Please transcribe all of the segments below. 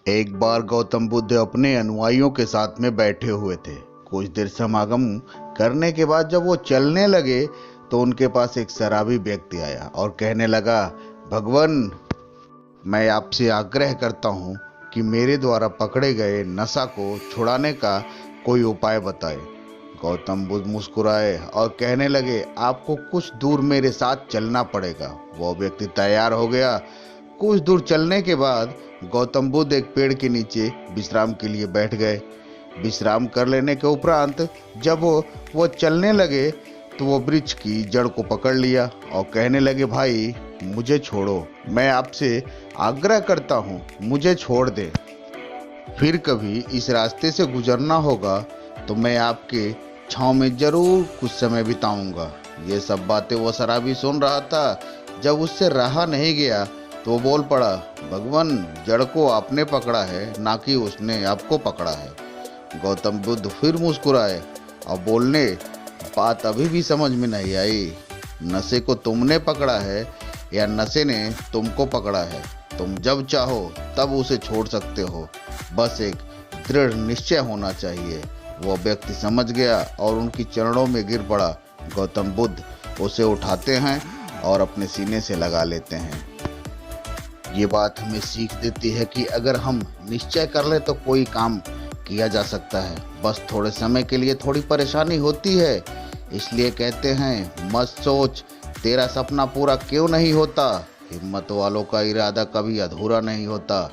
एक बार गौतम बुद्ध अपने अनुयायियों के साथ में बैठे हुए थे। कुछ देर समागम करने के बाद जब वो चलने लगे तो उनके पास एक शराबी व्यक्ति आया और कहने लगा, भगवान, मैं आपसे आग्रह करता हूँ कि मेरे द्वारा पकड़े गए नशा को छुड़ाने का कोई उपाय बताएं। गौतम बुद्ध मुस्कुराए और कहने लगे, आपको कुछ दूर मेरे साथ चलना पड़ेगा। वो व्यक्ति तैयार हो गया। कुछ दूर चलने के बाद गौतम बुद्ध एक पेड़ के नीचे विश्राम के लिए बैठ गए। विश्राम कर लेने के उपरांत जब वो चलने लगे तो वो वृक्ष की जड़ को पकड़ लिया और कहने लगे, भाई मुझे छोड़ो, मैं आपसे आग्रह करता हूँ, मुझे छोड़ दे। फिर कभी इस रास्ते से गुजरना होगा तो मैं आपके छांव में जरूर कुछ समय बिताऊंगा। ये सब बातें वो शराबी सुन रहा था। जब उससे रहा नहीं गया तो वो बोल पड़ा, भगवान, जड़ को आपने पकड़ा है, ना कि उसने आपको पकड़ा है। गौतम बुद्ध फिर मुस्कुराए और बोलने, बात अभी भी समझ में नहीं आई। नशे को तुमने पकड़ा है या नशे ने तुमको पकड़ा है? तुम जब चाहो तब उसे छोड़ सकते हो, बस एक दृढ़ निश्चय होना चाहिए। वो व्यक्ति समझ गया और उनकी चरणों में गिर पड़ा। गौतम बुद्ध उसे उठाते हैं और अपने सीने से लगा लेते हैं। ये बात हमें सीख देती है कि अगर हम निश्चय कर ले तो कोई काम किया जा सकता है। बस थोड़े समय के लिए थोड़ी परेशानी होती है। इसलिए कहते हैं, मत सोच तेरा सपना पूरा क्यों नहीं होता। हिम्मत वालों का इरादा कभी अधूरा नहीं होता।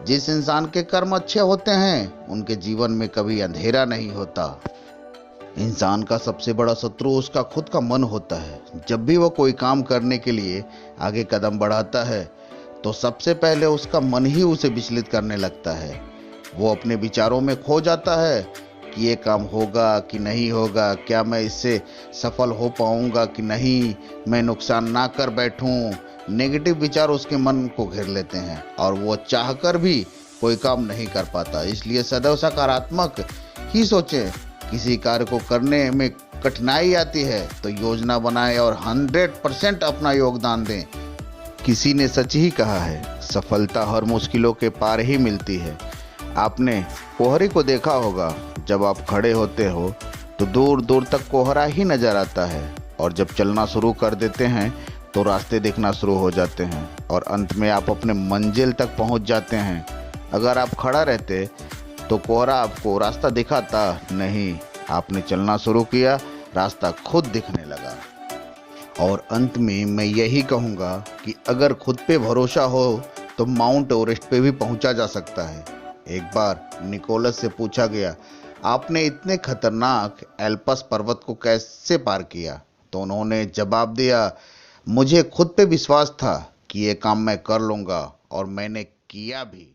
जिस इंसान के कर्म अच्छे होते हैं उनके जीवन में कभी अंधेरा नहीं होता। इंसान का सबसे बड़ा शत्रु उसका खुद का मन होता है। जब भी वो कोई काम करने के लिए आगे कदम बढ़ाता है तो सबसे पहले उसका मन ही उसे विचलित करने लगता है। वो अपने विचारों में खो जाता है कि ये काम होगा कि नहीं होगा, क्या मैं इससे सफल हो पाऊंगा कि नहीं, मैं नुकसान ना कर बैठूं। नेगेटिव विचार उसके मन को घेर लेते हैं और वो चाहकर भी कोई काम नहीं कर पाता। इसलिए सदैव सकारात्मक ही सोचें। किसी कार्य को करने में कठिनाई आती है तो योजना बनाएं और 100% अपना योगदान दें। किसी ने सच ही कहा है, सफलता हर मुश्किलों के पार ही मिलती है। आपने कोहरे को देखा होगा, जब आप खड़े होते हो तो दूर दूर तक कोहरा ही नजर आता है और जब चलना शुरू कर देते हैं तो रास्ते दिखना शुरू हो जाते हैं और अंत में आप अपने मंजिल तक पहुंच जाते हैं। अगर आप खड़ा रहते तो कोहरा आपको रास्ता दिखाता नहीं। आपने चलना शुरू किया, रास्ता खुद दिखने लगा। और अंत में मैं यही कहूँगा कि अगर खुद पे भरोसा हो तो माउंट एवरेस्ट पे भी पहुंचा जा सकता है। एक बार निकोलस से पूछा गया, आपने इतने खतरनाक एल्पस पर्वत को कैसे पार किया? तो उन्होंने जवाब दिया, मुझे खुद पे विश्वास था कि ये काम मैं कर लूँगा और मैंने किया भी।